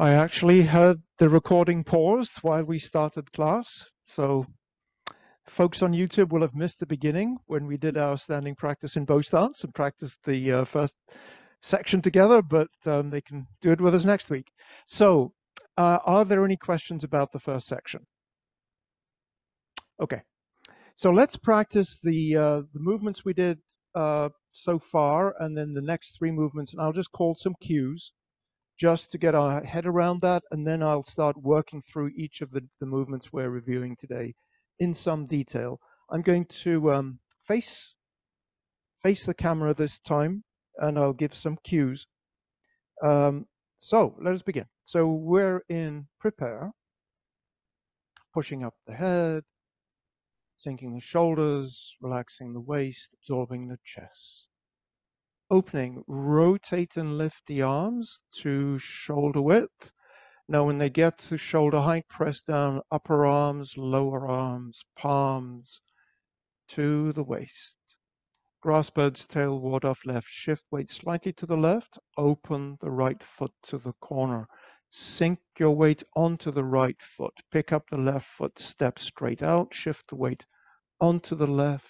I actually had the recording paused while we started class, so folks on YouTube will have missed the beginning when we did our standing practice in bow stance and practiced the first section together, but they can do it with us next week. So, are there any questions about the first section? Okay, so let's practice the movements we did so far, and then the next three movements, and I'll just call some cues just to get our head around that, and then I'll start working through each of the movements we're reviewing today in some detail. I'm going to face the camera this time, and I'll give some cues. So let us begin. So we're in prepare, pushing up the head, sinking the shoulders, relaxing the waist, absorbing the chest. Opening, rotate and lift the arms to shoulder width. Now, when they get to shoulder height, press down upper arms, lower arms, palms to the waist. Grass bird's tail, ward off left. Shift weight slightly to the left. Open the right foot to the corner. Sink your weight onto the right foot. Pick up the left foot, step straight out. Shift the weight onto the left.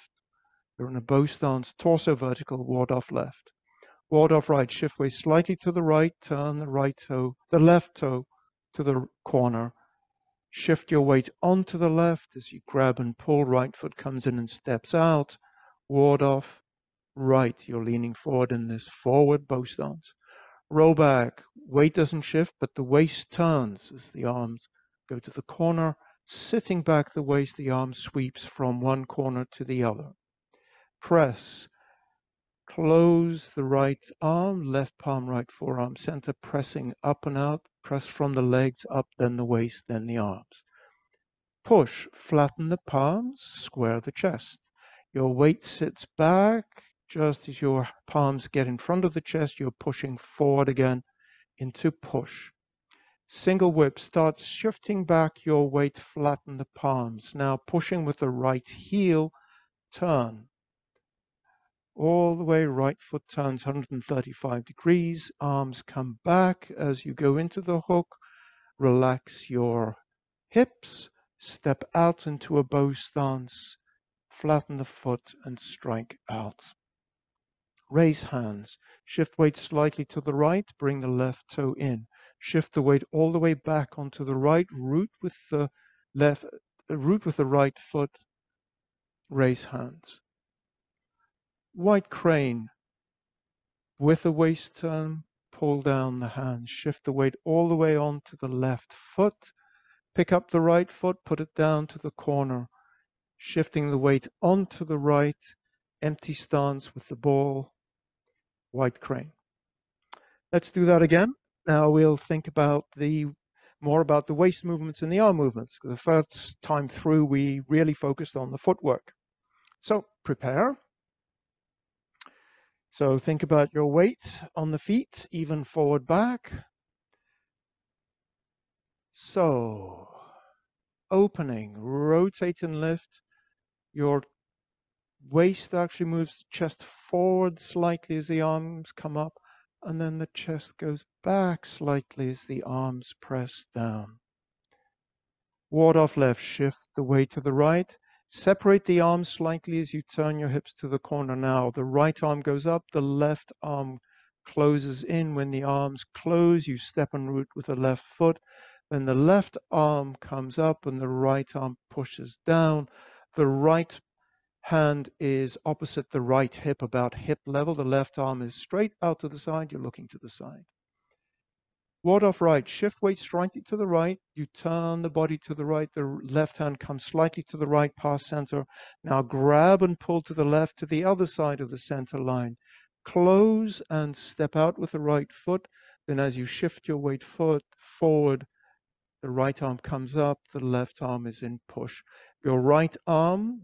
You're in a bow stance, torso vertical, ward off left. Ward off right, shift weight slightly to the right, turn the left toe to the corner. Shift your weight onto the left as you grab and pull. Right foot comes in and steps out. Ward off right. You're leaning forward in this forward bow stance. Roll back. Weight doesn't shift, but the waist turns as the arms go to the corner. Sitting back the waist, the arm sweeps from one corner to the other. Press. Close the right arm, left palm, right forearm, center, pressing up and out. Press from the legs up, then the waist, then the arms. Push, flatten the palms, square the chest. Your weight sits back. Just as your palms get in front of the chest, you're pushing forward again into push. Single whip, start shifting back your weight, flatten the palms. Now pushing with the right heel, turn. All the way, right foot turns 135 degrees. Arms come back as you go into the hook. Relax your hips. Step out into a bow stance. Flatten the foot and strike out. Raise hands. Shift weight slightly to the right. Bring the left toe in. Shift the weight all the way back onto the right. Root with the right foot. Raise hands. White crane. With a waist turn, pull down the hands. Shift the weight all the way onto the left foot. Pick up the right foot, put it down to the corner. Shifting the weight onto the right. Empty stance with the ball. White crane. Let's do that again. Now we'll think about more about the waist movements and the arm movements. The first time through, we really focused on the footwork. So prepare. So think about your weight on the feet, even forward, back. So opening, rotate and lift. Your waist actually moves the chest forward slightly as the arms come up, and then the chest goes back slightly as the arms press down. Ward off left, shift the weight to the right. Separate the arms slightly as you turn your hips to the corner now. The right arm goes up, the left arm closes in. When the arms close, you step and root with the left foot. Then the left arm comes up and the right arm pushes down. The right hand is opposite the right hip, about hip level. The left arm is straight out to the side. You're looking to the side. Ward off right, shift weight slightly to the right. You turn the body to the right. The left hand comes slightly to the right past center. Now grab and pull to the left to the other side of the center line. Close and step out with the right foot. Then as you shift your weight forward, the right arm comes up, the left arm is in push. Your right arm,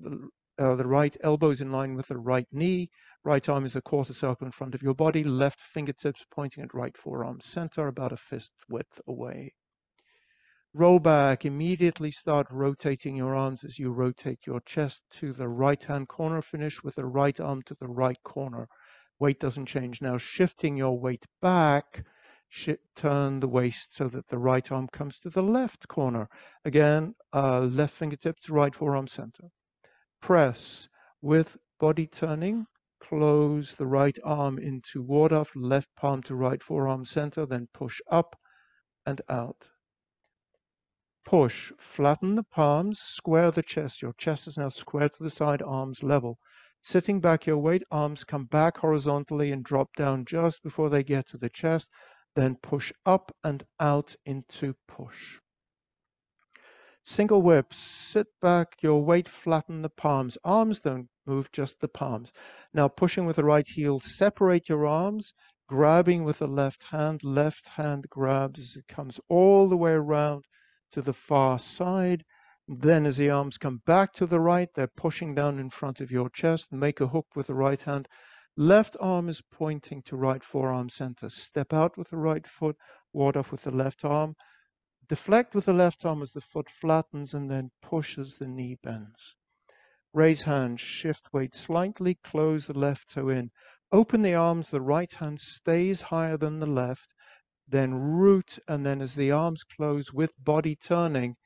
the right elbow is in line with the right knee. Right arm is a quarter circle in front of your body. Left fingertips pointing at right forearm center, about a fist width away. Roll back. Immediately start rotating your arms as you rotate your chest to the right-hand corner. Finish with the right arm to the right corner. Weight doesn't change. Now shifting your weight back. Turn the waist so that the right arm comes to the left corner. Again, left fingertip to right forearm center. Press with body turning. Close the right arm into ward off, left palm to right forearm center, then push up and out. Push, flatten the palms, square the chest. Your chest is now square to the side, arms level. Sitting back your weight, arms come back horizontally and drop down just before they get to the chest. Then push up and out into push. Single whip, sit back, your weight, flatten the palms. Arms don't move, just the palms. Now pushing with the right heel, separate your arms, grabbing with the left hand grabs as it comes all the way around to the far side. Then as the arms come back to the right, they're pushing down in front of your chest. Make a hook with the right hand. Left arm is pointing to right forearm center. Step out with the right foot, ward off with the left arm. Deflect with the left arm as the foot flattens and then push as the knee bends. Raise hand, shift weight slightly, close the left toe in. Open the arms, the right hand stays higher than the left, then root, and then as the arms close with body turning,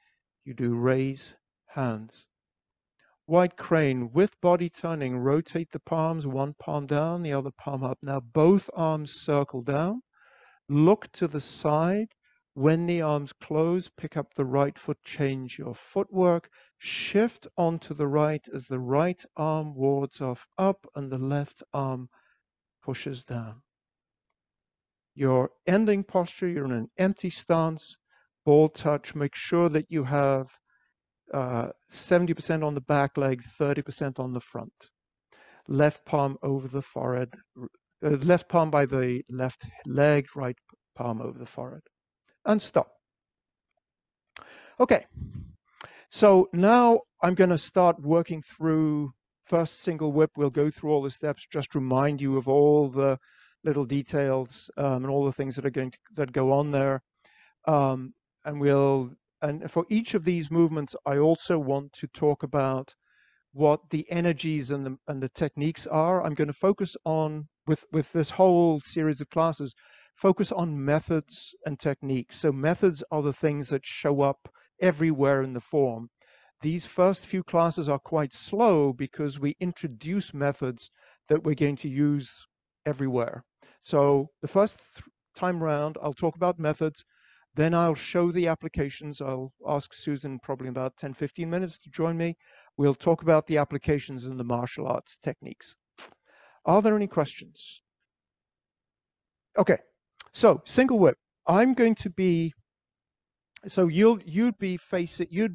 you do raise hands. Wide crane with body turning, rotate the palms, one palm down, the other palm up. Now both arms circle down, look to the side. When the arms close, pick up the right foot, change your footwork, shift onto the right as the right arm wards off up and the left arm pushes down. Your ending posture, you're in an empty stance, ball touch. Make sure that you have 70% on the back leg, 30% on the front. Left palm over the forehead, left palm by the left leg, right palm over the forehead. And stop. Okay, so now I'm going to start working through first single whip. We'll go through all the steps, just remind you of all the little details and all the things that are that go on there. And for each of these movements, I also want to talk about what the energies and the techniques are. I'm going to focus on, with this whole series of classes, focus on methods and techniques. So methods are the things that show up everywhere in the form. These first few classes are quite slow because we introduce methods that we're going to use everywhere. So the first time round, I'll talk about methods. Then I'll show the applications. I'll ask Susan probably about 10, 15 minutes to join me. We'll talk about the applications and the martial arts techniques. Are there any questions? Okay, so single whip. I'm going to be, so you'd be facing, you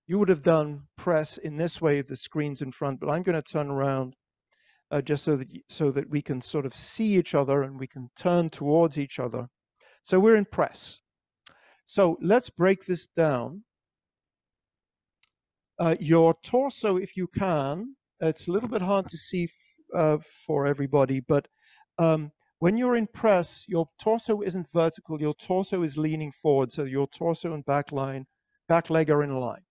would have done press in this way, the screen's in front, but I'm going to turn around just so that we can sort of see each other and we can turn towards each other. So we're in press. So let's break this down. Your torso, if you can, it's a little bit hard to see for everybody, but when you're in press, your torso isn't vertical, your torso is leaning forward, so your torso and back leg are in line.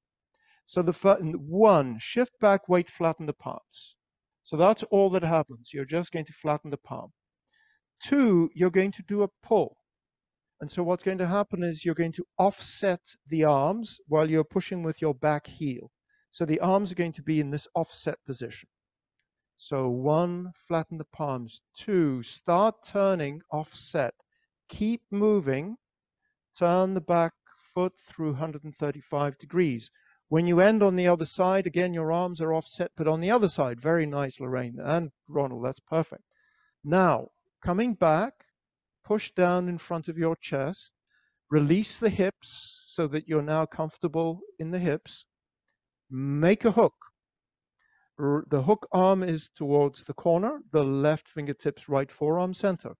So one, shift back, weight, flatten the palms. So that's all that happens. You're just going to flatten the palm. Two, you're going to do a pull. And so what's going to happen is you're going to offset the arms while you're pushing with your back heel. So the arms are going to be in this offset position. So one, flatten the palms. Two, start turning, offset. Keep moving. Turn the back foot through 135 degrees. When you end on the other side, again, your arms are offset, but on the other side. Very nice, Lorraine and Ronald. That's perfect. Now, coming back, push down in front of your chest. Release the hips so that you're now comfortable in the hips. Make a hook. The hook arm is towards the corner, the left fingertips right forearm center.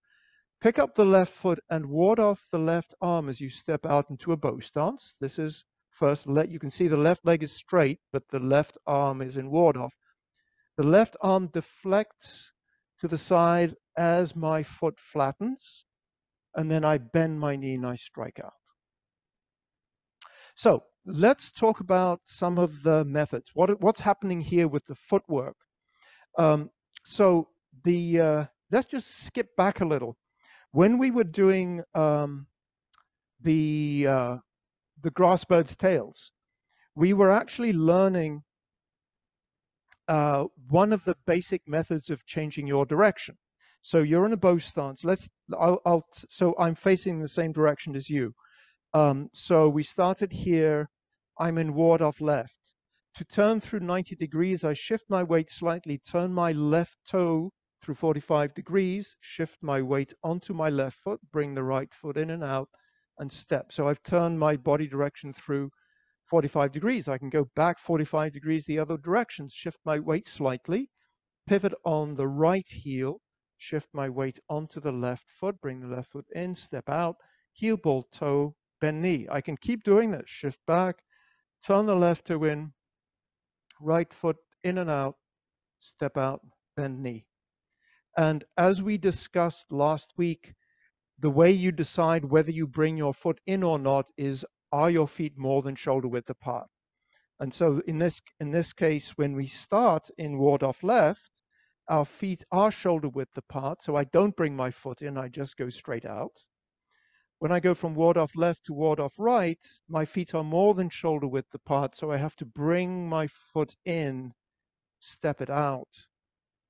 Pick up the left foot and ward off the left arm as you step out into a bow stance. This is first, you can see the left leg is straight, but the left arm is in ward off. The left arm deflects to the side as my foot flattens, and then I bend my knee and I strike out. So let's talk about some of the methods. What's happening here with the footwork? Let's just skip back a little. When we were doing the grassbird's tails, we were actually learning one of the basic methods of changing your direction. So you're in a bow stance. So I'm facing the same direction as you. So we started here. I'm in ward off left. To turn through 90 degrees, I shift my weight slightly, turn my left toe through 45 degrees, shift my weight onto my left foot, bring the right foot in and out, and step. So I've turned my body direction through 45 degrees. I can go back 45 degrees the other direction, shift my weight slightly, pivot on the right heel, shift my weight onto the left foot, bring the left foot in, step out, heel, ball, toe, bend knee. I can keep doing this. Shift back, turn the left toe in, right foot in and out, step out, bend knee. And as we discussed last week, the way you decide whether you bring your foot in or not is, are your feet more than shoulder width apart? And so in this case, when we start in ward off left, our feet are shoulder width apart. So I don't bring my foot in, I just go straight out. When I go from ward off left to ward off right, my feet are more than shoulder width apart. So I have to bring my foot in, step it out,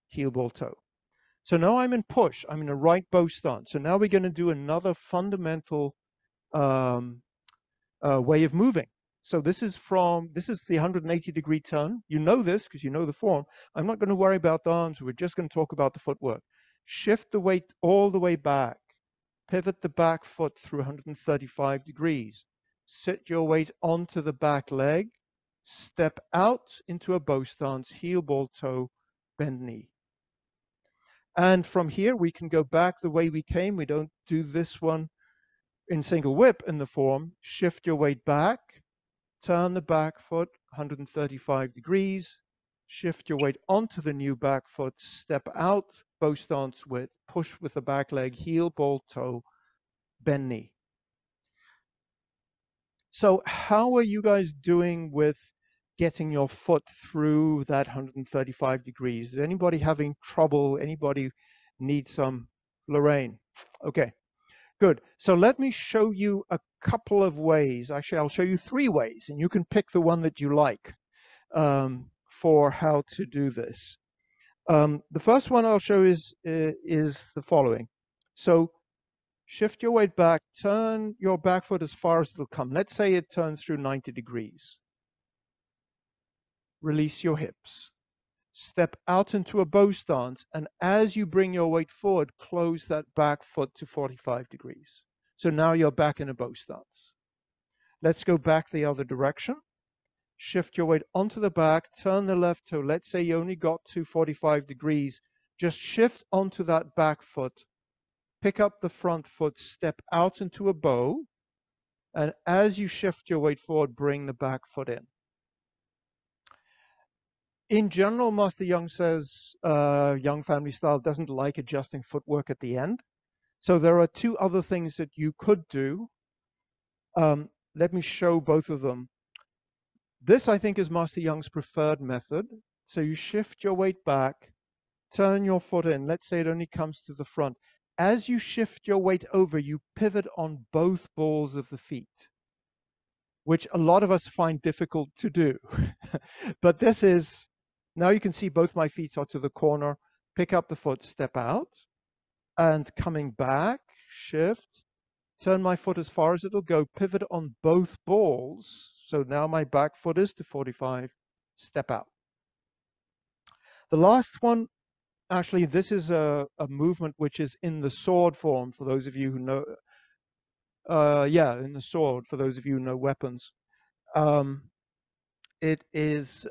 heel, ball, toe. So now I'm in push. I'm in a right bow stance. So now we're going to do another fundamental way of moving. So this is the 180-degree turn. You know this because you know the form. I'm not going to worry about the arms. We're just going to talk about the footwork. Shift the weight all the way back. Pivot the back foot through 135 degrees. Sit your weight onto the back leg. Step out into a bow stance, heel, ball, toe, bend knee. And from here, we can go back the way we came. We don't do this one in single whip in the form. Shift your weight back. Turn the back foot 135 degrees, shift your weight onto the new back foot, step out, bow stance with, push with the back leg, heel, ball, toe, bend knee. So how are you guys doing with getting your foot through that 135 degrees? Is anybody having trouble? Anybody need some? Lorraine? Okay. Good. So let me show you a couple of ways. Actually, I'll show you 3 ways, and you can pick the one that you like for how to do this. The first one I'll show is the following. So shift your weight back, turn your back foot as far as it'll come. Let's say it turns through 90 degrees. Release your hips. Step out into a bow stance, and as you bring your weight forward, close that back foot to 45 degrees. So now you're back in a bow stance. Let's go back the other direction. Shift your weight onto the back, turn the left toe. Let's say you only got to 45 degrees. Just shift onto that back foot, pick up the front foot, step out into a bow, and as you shift your weight forward, bring the back foot in. In general, Master Young says Young Family Style doesn't like adjusting footwork at the end. So there are 2 other things that you could do. Let me show both of them. This, I think, is Master Young's preferred method. So you shift your weight back, turn your foot in. Let's say it only comes to the front. As you shift your weight over, you pivot on both balls of the feet, which a lot of us find difficult to do. But this is, now you can see both my feet are to the corner. Pick up the foot, step out, and coming back, shift, turn my foot as far as it'll go, pivot on both balls. So now my back foot is to 45, step out. The last one, actually, this is a movement which is in the sword form, for those of you who know, in the sword, for those of you who know weapons. It is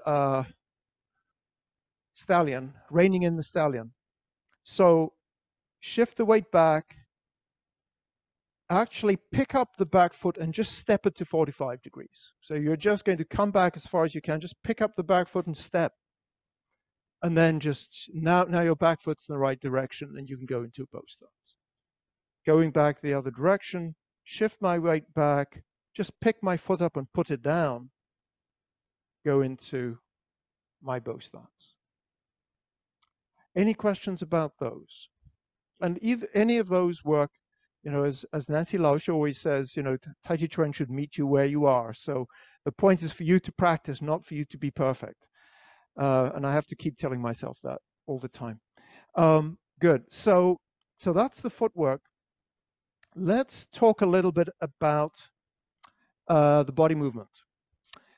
stallion, reining in the stallion. So shift the weight back, actually pick up the back foot and just step it to 45 degrees. So you're just going to come back as far as you can, just pick up the back foot and step. And then just, now your back foot's in the right direction, and you can go into a bow stance. Going back the other direction, shift my weight back, just pick my foot up and put it down, go into my bow stance. Any questions about those? and either any of those work. You know, as Nancy Lausch always says, you know, Tai Chi Chuan should meet you where you are. So the point is for you to practice, not for you to be perfect. And I have to keep telling myself that all the time. Good. So that's the footwork. Let's talk a little bit about the body movement.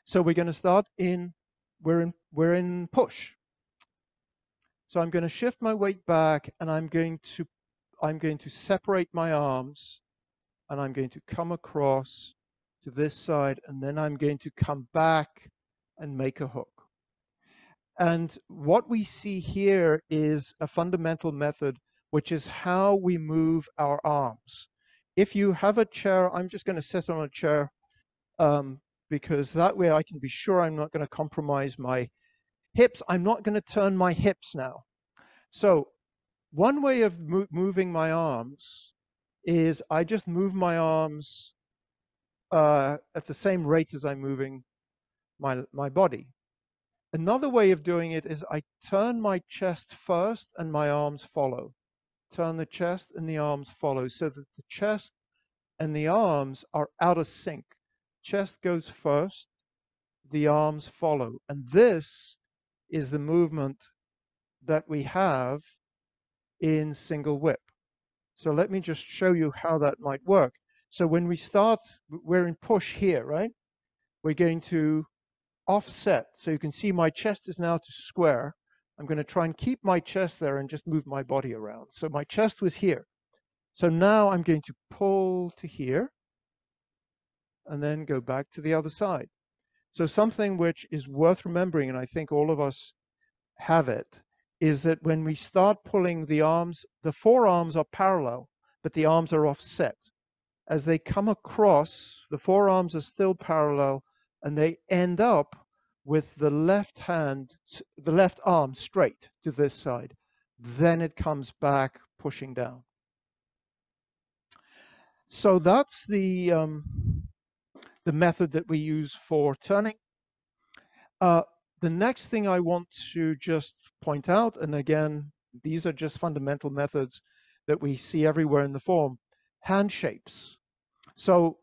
So we're going to start in we're in push. So I'm going to shift my weight back, and I'm going to separate my arms, and I'm going to come across to this side, and then I'm going to come back and make a hook. And what we see here is a fundamental method, which is how we move our arms. If you have a chair, I'm just going to sit on a chair because that way I can be sure I'm not going to compromise my hips. I'm not going to turn my hips now. So one way of moving my arms is I just move my arms at the same rate as I'm moving my body. Another way of doing it is I turn my chest first and my arms follow. Turn the chest and the arms follow, so that the chest and the arms are out of sync. Chest goes first, the arms follow. And this is the movement that we have in single whip. So let me just show you how that might work. So when we start, we're in push here, right? We're going to offset. So you can see my chest is now to square. I'm going to try and keep my chest there and just move my body around. So my chest was here. So now I'm going to pull to here and then go back to the other side. So something which is worth remembering, and I think all of us have it, is that when we start pulling the arms, the forearms are parallel, but the arms are offset. As they come across, the forearms are still parallel, and they end up with the left arm straight to this side. Then it comes back, pushing down. So that's the method that we use for turning. The next thing I want to just point out, and again, these are just fundamental methods that we see everywhere in the form, hand shapes. So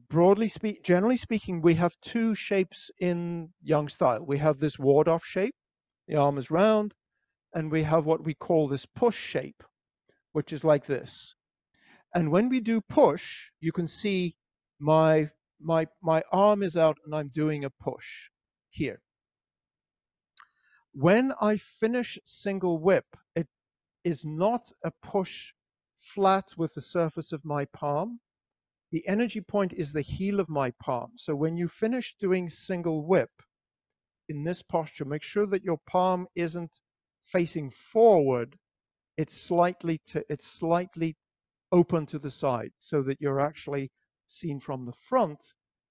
generally speaking, we have two shapes in Yang style. We have this ward-off shape, the arm is round, and we have what we call this push shape, which is like this. And when we do push, you can see my arm is out and I'm doing a push here. When I finish single whip, it is not a push flat with the surface of my palm. The energy point is the heel of my palm. So when you finish doing single whip in this posture, make sure that your palm isn't facing forward. It's slightly open to the side, so that you're actually seen from the front.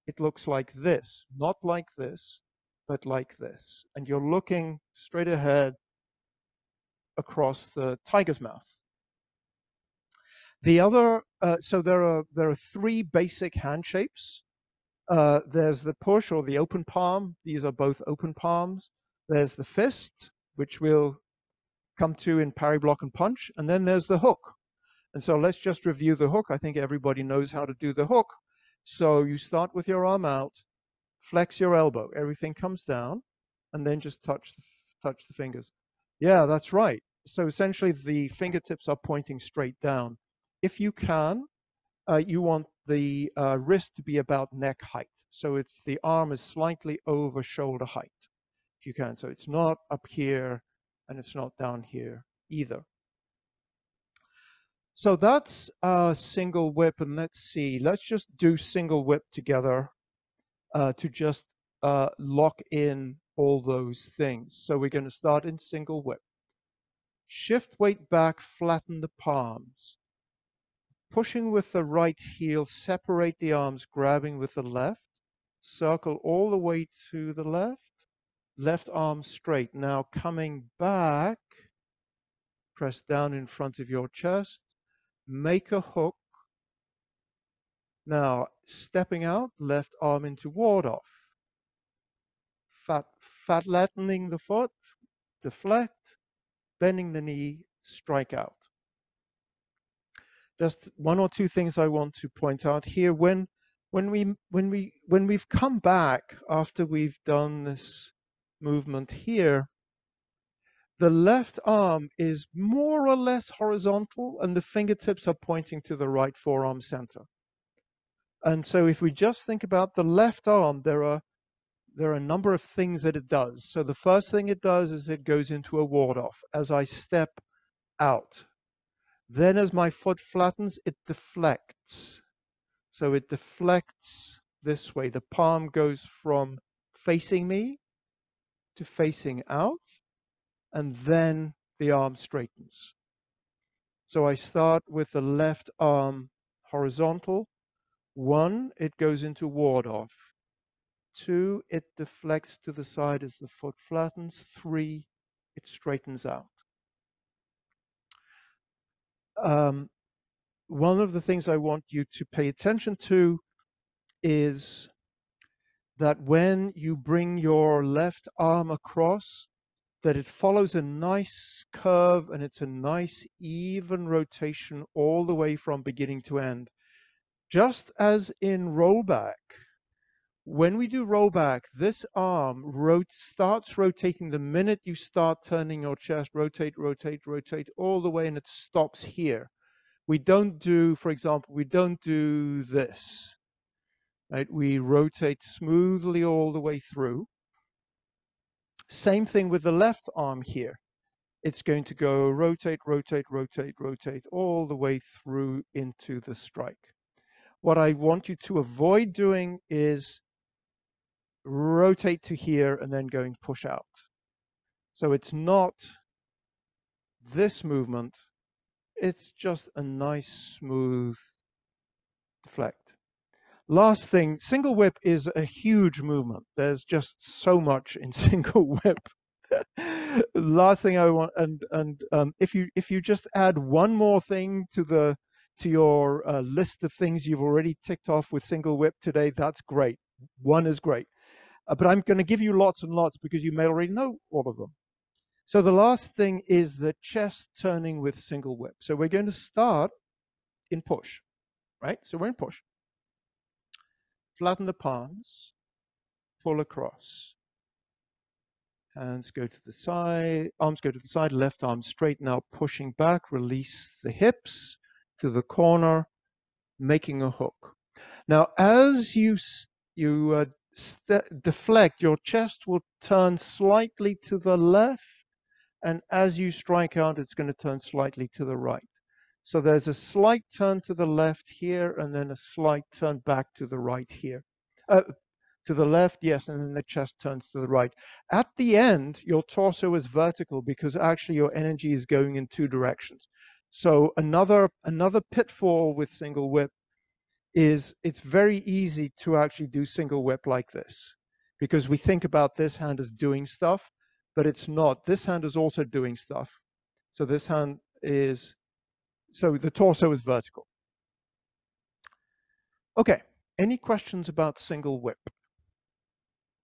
It looks like this, not like this, but like this. And you're looking straight ahead across the tiger's mouth. The other, so there are three basic hand shapes. There's the push or the open palm. These are both open palms. There's the fist, which we'll come to in parry, block, and punch. And then there's the hook. And so let's just review the hook. I think everybody knows how to do the hook. So you start with your arm out, flex your elbow. Everything comes down, and then just touch the fingers. Yeah, that's right. So essentially, the fingertips are pointing straight down. If you can, you want the wrist to be about neck height. So it's the arm is slightly over shoulder height, if you can. So it's not up here and it's not down here either. So that's single whip, and let's see. Let's just do single whip together to just lock in all those things. So we're going to start in single whip. Shift weight back, flatten the palms. Pushing with the right heel, separate the arms, grabbing with the left. Circle all the way to the left. Left arm straight. Now coming back, press down in front of your chest. Make a hook. Now stepping out, left arm into ward off. Fat flattening the foot, deflect, bending the knee, strike out. Just one or two things I want to point out here. When we've come back after we've done this movement here, the left arm is more or less horizontal and the fingertips are pointing to the right forearm center. And so if we just think about the left arm, there are a number of things that it does. So the first thing it does is it goes into a ward off as I step out. Then as my foot flattens, it deflects. So it deflects this way. The palm goes from facing me to facing out, and then the arm straightens. So I start with the left arm horizontal. 1, it goes into ward off. 2, it deflects to the side as the foot flattens. 3, it straightens out. One of the things I want you to pay attention to is that when you bring your left arm across, that it follows a nice curve and it's a nice even rotation all the way from beginning to end. Just as in rollback, when we do rollback, this arm starts rotating the minute you start turning your chest, rotate, rotate, rotate all the way, and it stops here. We don't do, for example, we don't do this. Right? We rotate smoothly all the way through. Same thing with the left arm here. It's going to go rotate, rotate, rotate, rotate all the way through into the strike. What I want you to avoid doing is rotate to here and then going push out. So it's not this movement, it's just a nice smooth deflect. Last thing, single whip is a huge movement. There's just so much in single whip. Last thing I want, if you just add one more thing to your list of things you've already ticked off with single whip today, that's great. One is great, but I'm going to give you lots and lots because you may already know all of them. So the last thing is the chest turning with single whip. So we're going to start in push, right? So we're in push. Flatten the palms, pull across. Hands go to the side, arms go to the side, left arm straight now, pushing back, release the hips to the corner, making a hook. Now, as you deflect, your chest will turn slightly to the left, and as you strike out, it's going to turn slightly to the right. So there's a slight turn to the left here, and then a slight turn back to the right here. To the left, yes, and then the chest turns to the right. At the end, your torso is vertical because actually your energy is going in two directions. So another pitfall with single whip is it's very easy to actually do single whip like this because we think about this hand as doing stuff, but it's not. This hand is also doing stuff. So this hand is, so the torso is vertical. Okay, any questions about single whip?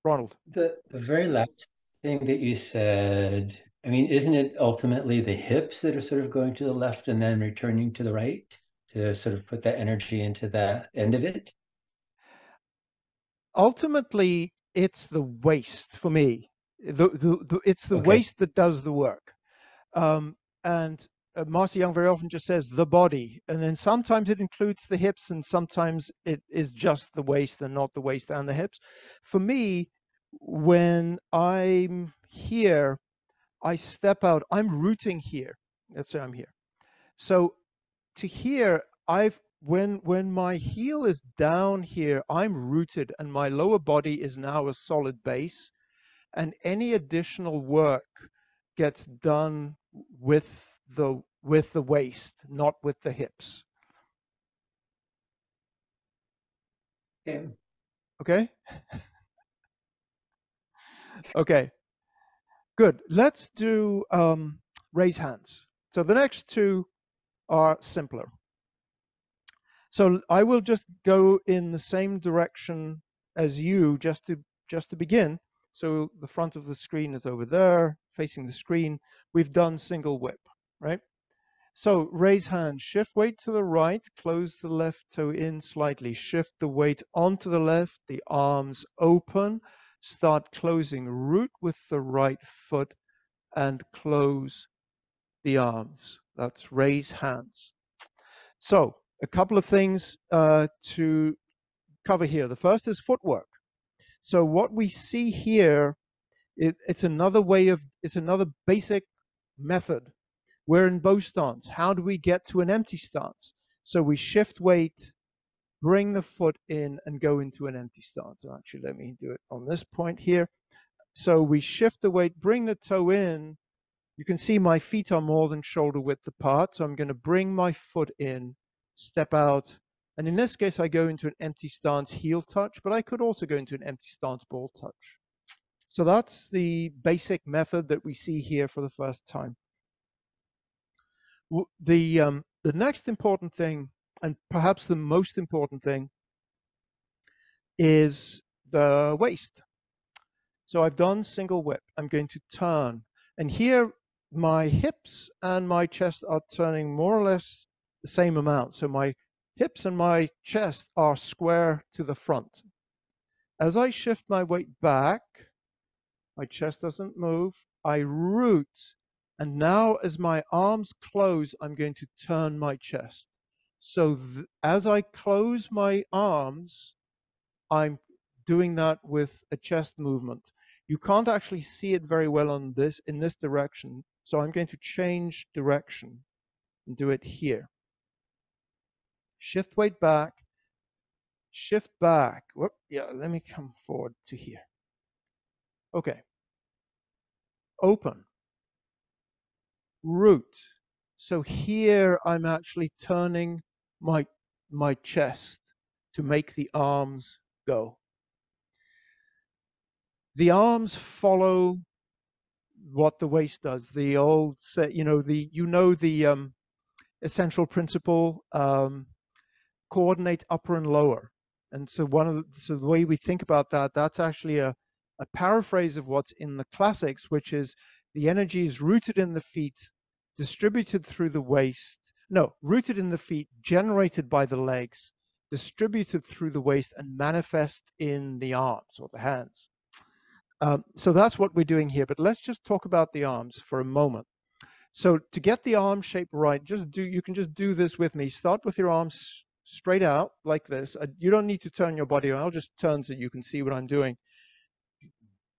Ronald. The very last thing that you said, I mean, isn't it ultimately the hips that are sort of going to the left and then returning to the right to sort of put that energy into that end of it? Ultimately, it's the waist for me. It's the Okay. waist that does the work. And Marcy Young very often just says the body, and then sometimes it includes the hips, and sometimes it is just the waist and not the waist and the hips. For me, when I'm here, I step out. I'm rooting here. Let's say I'm here. So to here, when my heel is down here, I'm rooted, and my lower body is now a solid base, and any additional work gets done with the waist, not with the hips. Okay. Okay? Okay, good. Let's do raise hands. So the next two are simpler. So I will just go in the same direction as you just to begin. So the front of the screen is over there, facing the screen. We've done single whip, right? So raise hand, shift weight to the right, close the left toe in slightly, shift the weight onto the left, the arms open, start closing, root with the right foot and close the arms. That's raise hands. So a couple of things to cover here. The first is footwork. So what we see here, it's another basic method. We're in bow stance. How do we get to an empty stance? So we shift weight, bring the foot in, and go into an empty stance. Actually, let me do it on this point here. So we shift the weight, bring the toe in. You can see my feet are more than shoulder width apart. So I'm going to bring my foot in, step out. And in this case, I go into an empty stance heel touch, but I could also go into an empty stance ball touch. So that's the basic method that we see here for the first time. The next important thing, and perhaps the most important thing, is the waist. So I've done single whip. I'm going to turn. And here my hips and my chest are turning more or less the same amount. So my hips and my chest are square to the front. As I shift my weight back, my chest doesn't move. I root. And now as my arms close, I'm going to turn my chest. So as I close my arms, I'm doing that with a chest movement. You can't actually see it very well on in this direction. So I'm going to change direction and do it here. Shift weight back, shift back. Whoop, yeah, let me come forward to here. Okay. Open. Root. So here I'm actually turning my chest to make the arms go. The arms follow what the waist does. The old, the essential principle, coordinate upper and lower. And so so the way we think about that, that's actually a paraphrase of what's in the classics, which is the energy is rooted in the feet, distributed through the waist. No, rooted in the feet, generated by the legs, distributed through the waist, and manifest in the arms or the hands. So that's what we're doing here. But let's just talk about the arms for a moment. So to get the arm shape right, you can just do this with me. Start with your arms straight out like this. You don't need to turn your body around. I'll just turn so you can see what I'm doing.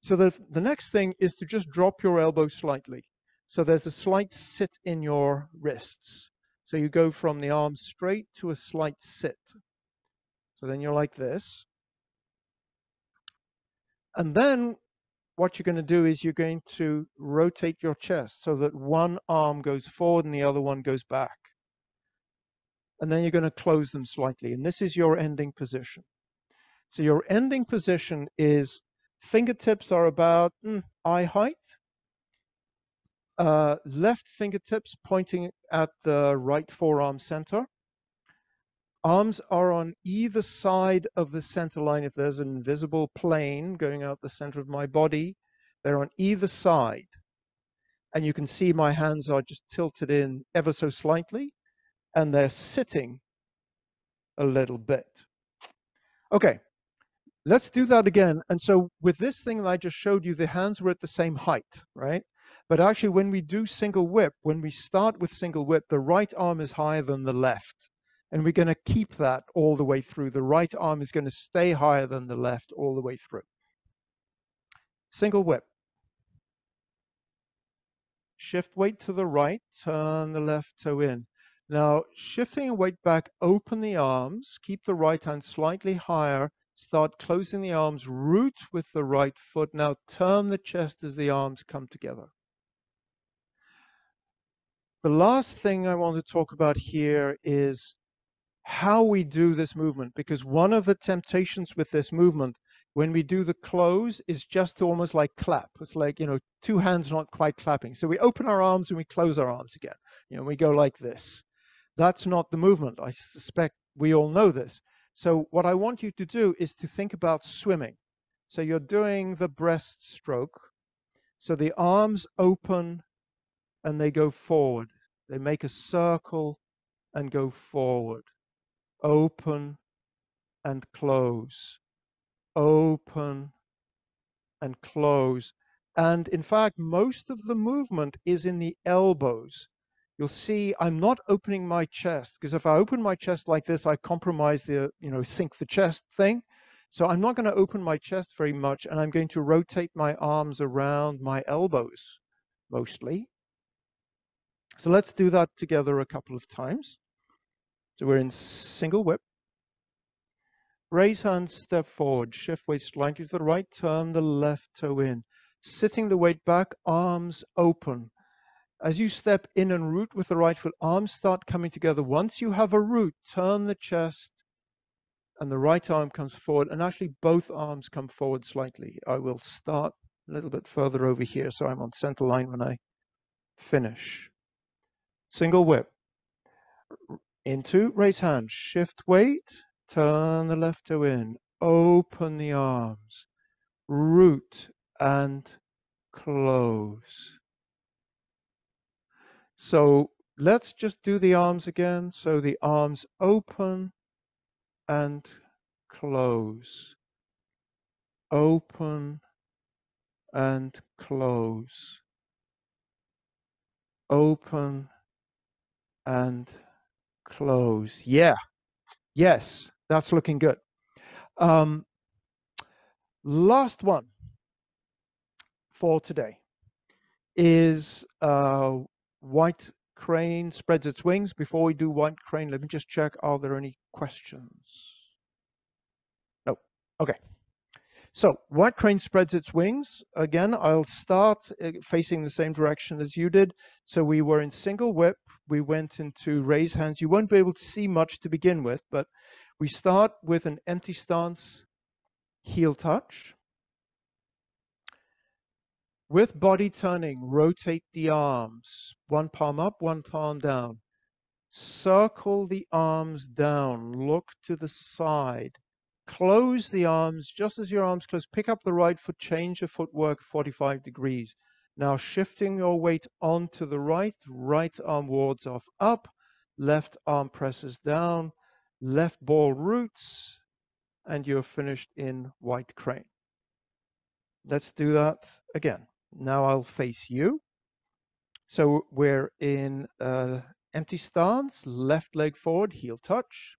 So the next thing is to just drop your elbow slightly. So there's a slight sit in your wrists. So you go from the arm straight to a slight sit. So then you're like this. And then what you're going to do is you're going to rotate your chest so that one arm goes forward and the other one goes back. And then you're going to close them slightly. And this is your ending position. So your ending position is fingertips are about eye height. Left fingertips pointing at the right forearm center. Arms are on either side of the center line. If there's an invisible plane going out the center of my body, they're on either side. And you can see my hands are just tilted in ever so slightly, and they're sitting a little bit. Okay, let's do that again. And so with this thing that I just showed you, the hands were at the same height, right? But actually, when we do single whip, when we start with single whip, the right arm is higher than the left. And we're going to keep that all the way through. The right arm is going to stay higher than the left all the way through. Single whip. Shift weight to the right, turn the left toe in. Now, shifting weight back, open the arms, keep the right hand slightly higher, start closing the arms, root with the right foot. Now, turn the chest as the arms come together. The last thing I want to talk about here is how we do this movement, because one of the temptations with this movement when we do the close is just to almost like clap. It's like, two hands not quite clapping. So we open our arms and we close our arms again. We go like this. That's not the movement. I suspect we all know this. So what I want you to do is to think about swimming. So you're doing the breaststroke. So the arms open and they go forward. They make a circle and go forward. Open and close. Open and close. And in fact, most of the movement is in the elbows. You'll see I'm not opening my chest, because if I open my chest like this, I compromise the, sink the chest thing. So I'm not going to open my chest very much, and I'm going to rotate my arms around my elbows mostly. So let's do that together a couple of times. So we're in single whip. Raise hands, step forward, shift weight slightly to the right, turn the left toe in. Sitting the weight back, arms open. As you step in and root with the right foot, arms start coming together. Once you have a root, turn the chest and the right arm comes forward, and actually both arms come forward slightly. I will start a little bit further over here so I'm on center line when I finish. Single whip. Into, raise hand, shift weight, turn the left toe in, open the arms, root and close. So let's just do the arms again. So the arms open and close, open and close, open and close. Yeah, yes, that's looking good. Last one for today is white crane spreads its wings. Before we do white crane, let me just check, are there any questions? No. Okay. So white crane spreads its wings. Again, I'll start facing the same direction as you did. So we were in single whip. We went into raise hands. You won't be able to see much to begin with, but we start with an empty stance, heel touch. With body turning, rotate the arms. One palm up, one palm down. Circle the arms down. Look to the side. Close the arms. Just as your arms close, pick up the right foot, change your footwork 45 degrees. Now shifting your weight onto the right arm wards off up, left arm presses down, left ball roots, and you're finished in white crane. Let's do that again. Now I'll face you. So we're in empty stance, left leg forward, heel touch.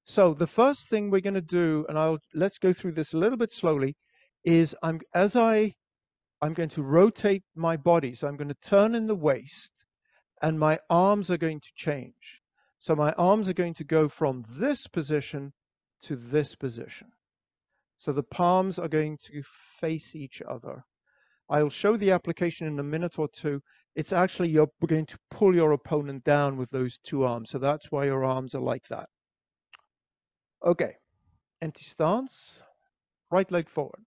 So the first thing we're going to do, and let's go through this a little bit slowly, is I'm going to rotate my body. So I'm going to turn in the waist, and my arms are going to change. So my arms are going to go from this position to this position. So the palms are going to face each other. I'll show the application in a minute or two. It's actually you're going to pull your opponent down with those two arms. So that's why your arms are like that. Okay, empty stance, right leg forward.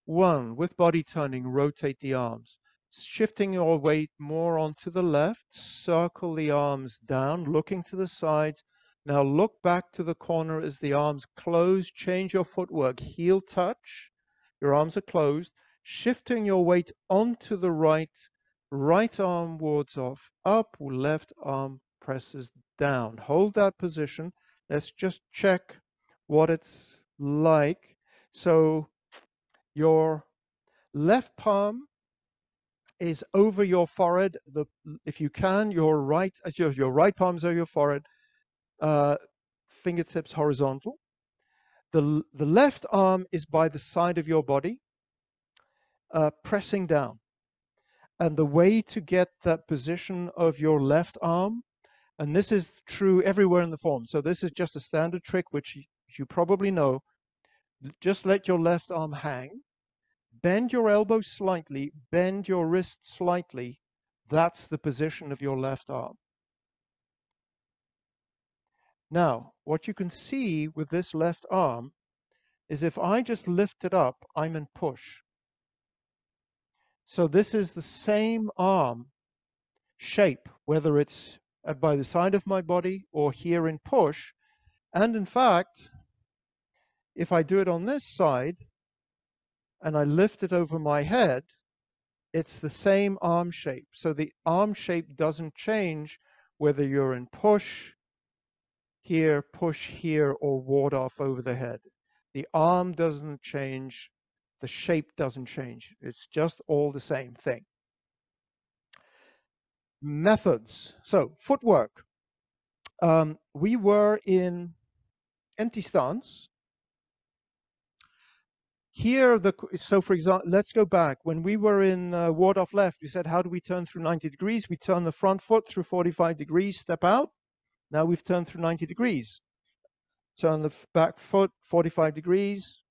One, with body turning, rotate the arms. Shifting your weight more onto the left, circle the arms down, looking to the sides. Now look back to the corner as the arms close, change your footwork, heel touch. Your arms are closed. Shifting your weight onto the right arm wards off, up, left arm presses down. Hold that position. Let's just check what it's like. So your left palm is over your forehead. If you can, your right palm is over your forehead, fingertips horizontal. The left arm is by the side of your body, pressing down. And the way to get that position of your left arm, and this is true everywhere in the form. So this is just a standard trick, which you probably know. Just let your left arm hang. Bend your elbow slightly, bend your wrist slightly. That's the position of your left arm. Now, what you can see with this left arm is if I just lift it up, I'm in push. So this is the same arm shape, whether it's by the side of my body or here in push. And in fact, if I do it on this side and I lift it over my head, It's the same arm shape. So the arm shape doesn't change whether you're in push here, or ward off over the head. The arm doesn't change. The shape doesn't change. It's just all the same thing. Methods. So footwork. We were in empty stance. Here, so for example, let's go back. When we were in ward off left, we said, how do we turn through 90 degrees? We turn the front foot through 45 degrees, step out. Now we've turned through 90 degrees. Turn the back foot 45 degrees.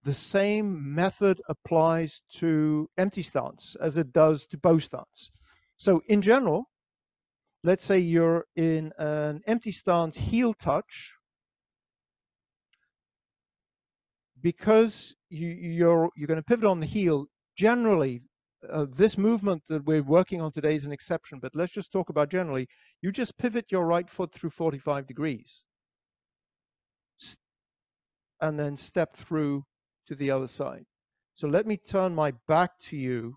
The same method applies to empty stance as it does to bow stance. So in general, let's say you're in an empty stance heel touch. Because you're going to pivot on the heel, generally, this movement that we're working on today is an exception, but let's just talk about generally. You just pivot your right foot through 45 degrees and then step through to the other side. So let me turn my back to you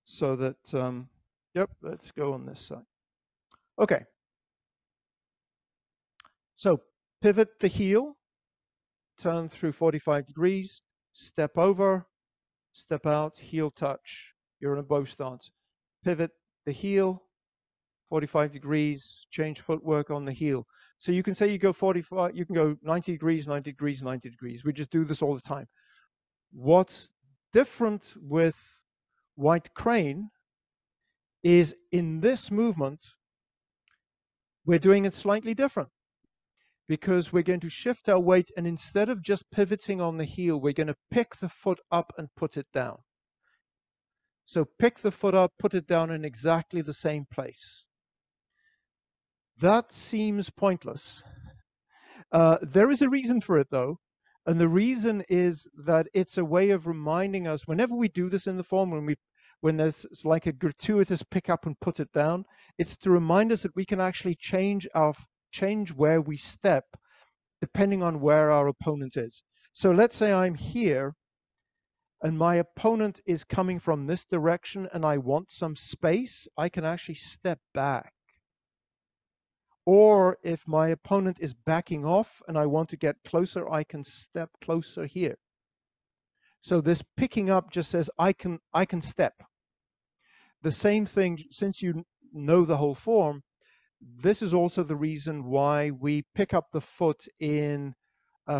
so that, yep, let's go on this side. Okay. So pivot the heel, turn through 45 degrees, step over, step out, heel touch. You're in a bow stance. Pivot the heel, 45 degrees, change footwork on the heel. So you can say you go 45, you can go 90 degrees, 90 degrees, 90 degrees. We just do this all the time. What's different with white crane is in this movement, we're doing it slightly different because we're going to shift our weight, and instead of just pivoting on the heel, we're going to pick the foot up and put it down. So pick the foot up, put it down in exactly the same place. That seems pointless. There is a reason for it, though. And the reason is that it's a way of reminding us, whenever we do this in the form, when there's like a gratuitous pick up and put it down, it's to remind us that we can actually change where we step depending on where our opponent is. So let's say I'm here and my opponent is coming from this direction and I want some space, I can actually step back. Or if my opponent is backing off and I want to get closer, I can step closer here. So this picking up just says I can step. The same thing, since you know the whole form, this is also the reason why we pick up the foot in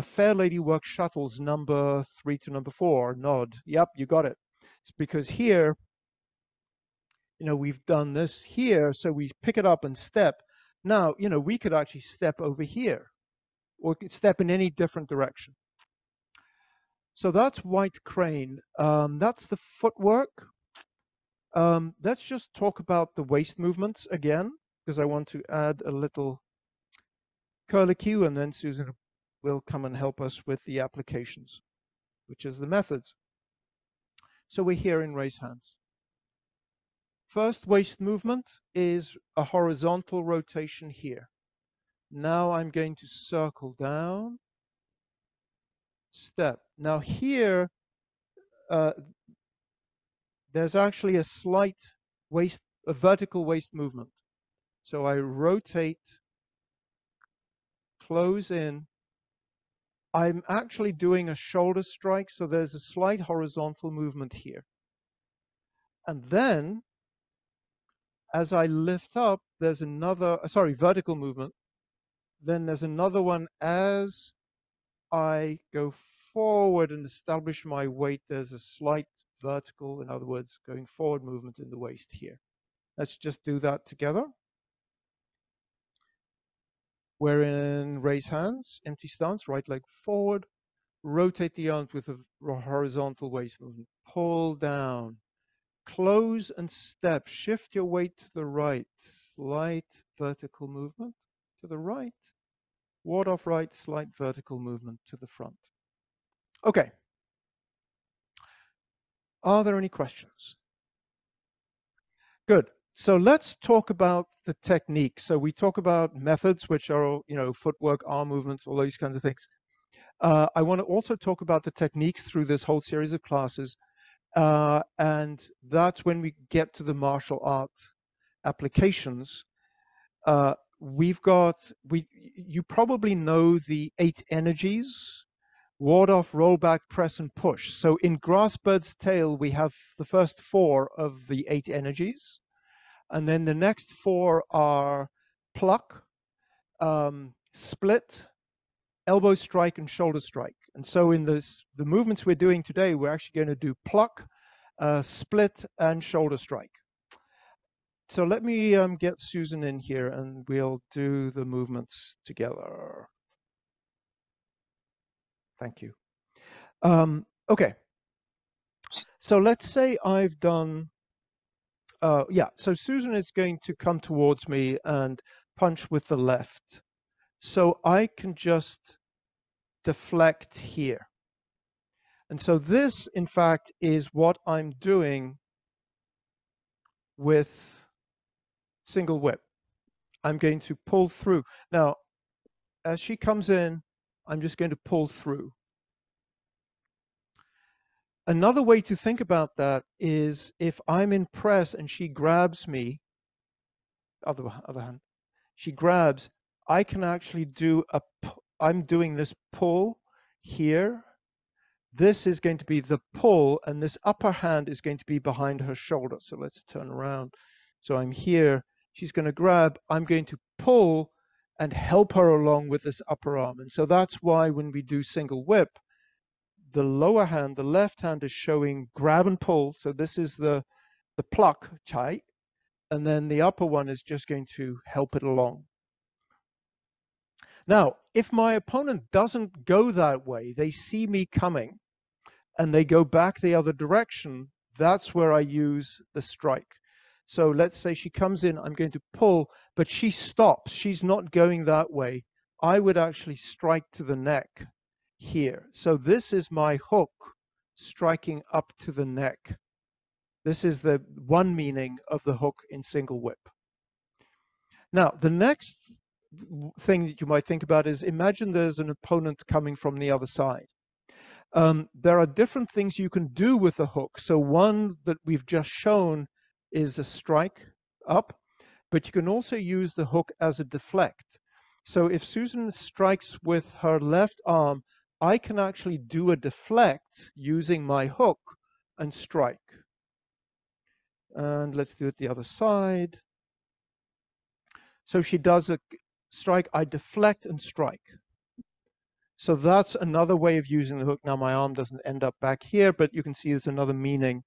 Fair Lady Work Shuttles number 3 to number 4, nod. Yep, you got it. It's because here, we've done this here, so we pick it up and step. Now, we could actually step over here or step in any different direction. So that's white crane. That's the footwork. Let's just talk about the waist movements again, because I want to add a little curlicue, and then Susan will come and help us with the applications, which is the methods. So we're here in raise hands. First waist movement is a horizontal rotation here. Now I'm going to circle down, step. Now here, there's actually a slight a vertical waist movement. So I rotate, close in. I'm actually doing a shoulder strike, so there's a slight horizontal movement here. And then, as I lift up, there's another, vertical movement. Then there's another one as I go forward and establish my weight. There's a slight vertical, in other words, going forward movement in the waist here. Let's just do that together. We're in raise hands, empty stance, right leg forward. Rotate the arms with a horizontal waist movement. Pull down. Close and step. Shift your weight to the right. Slight vertical movement to the right. Ward off right, slight vertical movement to the front. Okay. Are there any questions? Good. So let's talk about the technique. So we talk about methods, which are, footwork, arm movements, all these kinds of things. I want to also talk about the techniques through this whole series of classes, And that's when we get to the martial art applications. You probably know the 8 energies: ward off, roll back, press, and push. So in Grassbird's tail, we have the first 4 of the 8 energies. And then the next 4 are pluck, split, elbow strike, and shoulder strike. And so in the movements we're doing today, we're actually going to do pluck, split, and shoulder strike. So let me get Susan in here and we'll do the movements together. Thank you. Okay. So let's say I've done, so Susan is going to come towards me and punch with the left. So I can just deflect here. And so this, in fact, is what I'm doing with single whip. I'm going to pull through. Now, as she comes in, I'm just going to pull through. Another way to think about that is if I'm in press and she grabs me, other hand, she grabs, I can actually do I'm doing this pull here. This is going to be the pull, and this upper hand is going to be behind her shoulder. So let's turn around. So I'm here, she's going to grab, I'm going to pull and help her along with this upper arm. And so that's why when we do single whip, the lower hand, the left hand, is showing grab and pull. So this is the pluck, chai, and then the upper one is just going to help it along. Now, if my opponent doesn't go that way, they see me coming and they go back the other direction, that's where I use the strike. So let's say she comes in, I'm going to pull, but she stops. She's not going that way. I would actually strike to the neck here. So this is my hook striking up to the neck. This is the one meaning of the hook in single whip. Now, the next thing that you might think about is imagine there's an opponent coming from the other side. There are different things you can do with the hook. So one that we've just shown is a strike up, but you can also use the hook as a deflect. So if Susan strikes with her left arm, I can actually do a deflect using my hook and strike. And let's do it the other side. So she does a strike, I deflect and strike. So that's another way of using the hook. Now my arm doesn't end up back here, but you can see there's another meaning.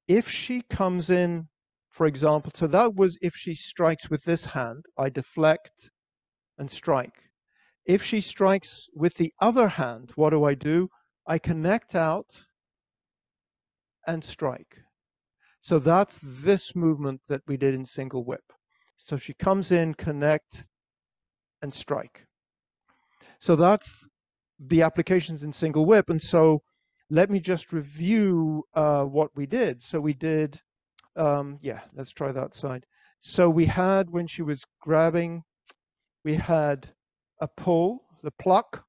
If she comes in, for example, so that was if she strikes with this hand, I deflect and strike. If she strikes with the other hand, what do? I connect out and strike. So that's this movement that we did in single whip. So she comes in, connect, and strike. So that's the applications in single whip. And so let me just review what we did. So we did, let's try that side. So we had, when she was grabbing, we had a pull, the pluck.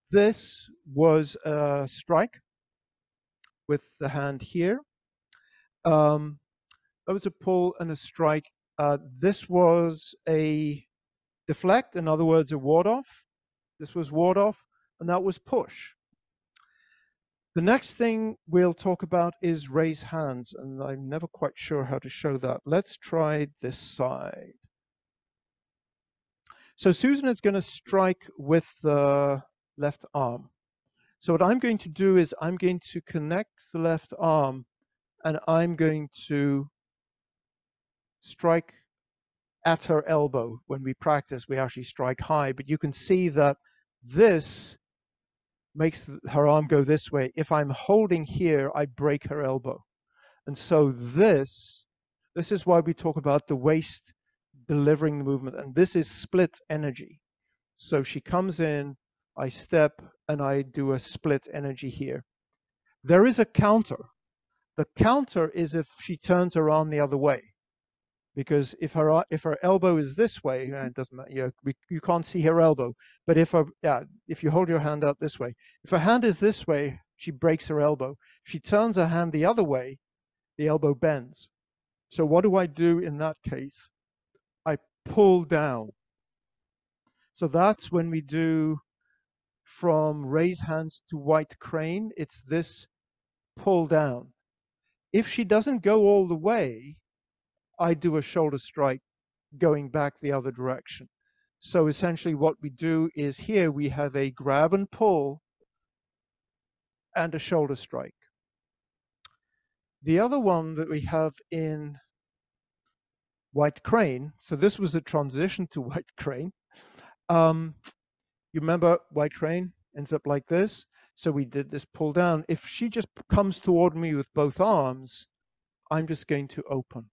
This was a strike with the hand here. That was a pull and a strike. This was a deflect, in other words, a ward off. This was ward off, and that was push. The next thing we'll talk about is raise hands, and I'm never quite sure how to show that. Let's try this side. So Susan is going to strike with the left arm. So what I'm going to do is I'm going to connect the left arm, and I'm going to strike at her elbow. When we practice, we actually strike high, but you can see that this makes her arm go this way. If I'm holding here, I break her elbow. And so this is why we talk about the waist delivering the movement, and this is split energy. So she comes in, I step, and I do a split energy here. There is a counter. The counter is if she turns her arm the other way. because if her elbow is this way, it doesn't matter. You can't see her elbow. But if you hold your hand out this way, if her hand is this way, she breaks her elbow. If she turns her hand the other way, the elbow bends. So what do I do in that case? I pull down. So that's when we do from raise hands to white crane. It's this pull down. If she doesn't go all the way, I do a shoulder strike going back the other direction. So essentially what we do is here we have a grab and pull and a shoulder strike. The other one that we have in white crane, so this was a transition to white crane. You remember white crane ends up like this. So we did this pull down. If she just comes toward me with both arms, I'm just going to open.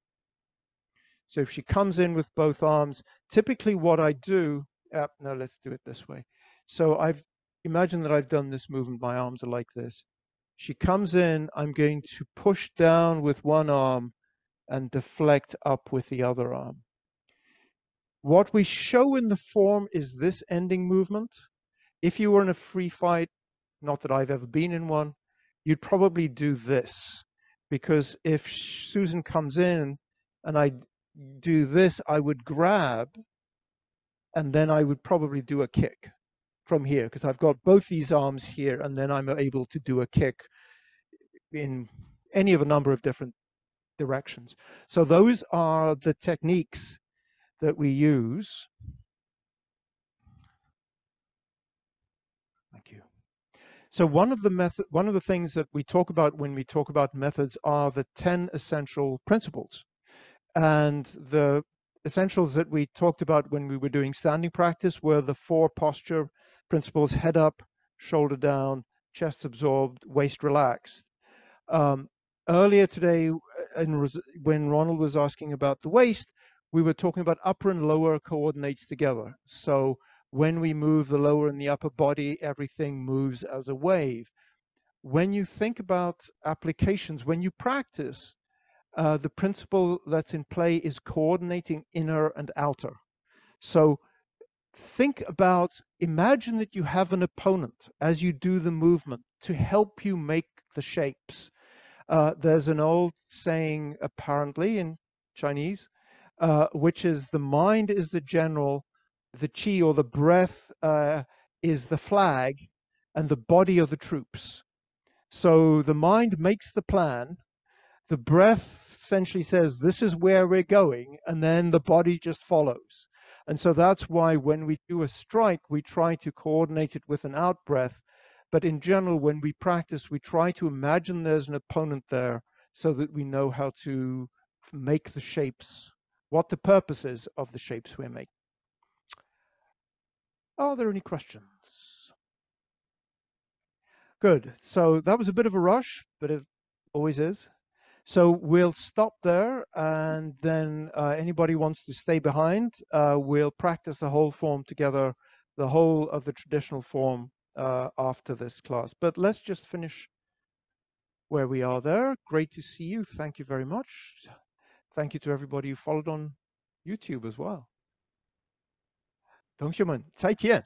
So if she comes in with both arms, typically what I do, no, let's do it this way. So imagine that I've done this movement, my arms are like this. She comes in, I'm going to push down with one arm and deflect up with the other arm. What we show in the form is this ending movement. If you were in a free fight, not that I've ever been in one, you'd probably do this. Because if Susan comes in and I do this, I would grab, and then I would probably do a kick from here, because I've got both these arms here, and then I'm able to do a kick in any of a number of different directions. So those are the techniques that we use. Thank you. So one of the things that we talk about when we talk about methods are the 10 essential principles. And the essentials that we talked about when we were doing standing practice were the 4 posture principles: head up, shoulder down, chest absorbed, waist relaxed. Earlier today, when Ronald was asking about the waist, we were talking about upper and lower coordinates together. So when we move the lower and the upper body, everything moves as a wave. When you think about applications, when you practice, the principle that's in play is coordinating inner and outer. So imagine that you have an opponent as you do the movement to help you make the shapes. There's an old saying, apparently in Chinese, which is the mind is the general, the qi or the breath is the flag, and the body are the troops. So the mind makes the plan, the breath essentially says, this is where we're going, and then the body just follows. And so that's why when we do a strike, we try to coordinate it with an out breath. But in general, when we practice, we try to imagine there's an opponent there so that we know how to make the shapes, what the purpose is of the shapes we're making. Are there any questions? Good. So that was a bit of a rush, but it always is. So we'll stop there, and then anybody wants to stay behind, we'll practice the whole form together, the whole of the traditional form after this class. But let's just finish where we are there. Great to see you. Thank you very much. Thank you to everybody who followed on YouTube as well. 同学们，再见。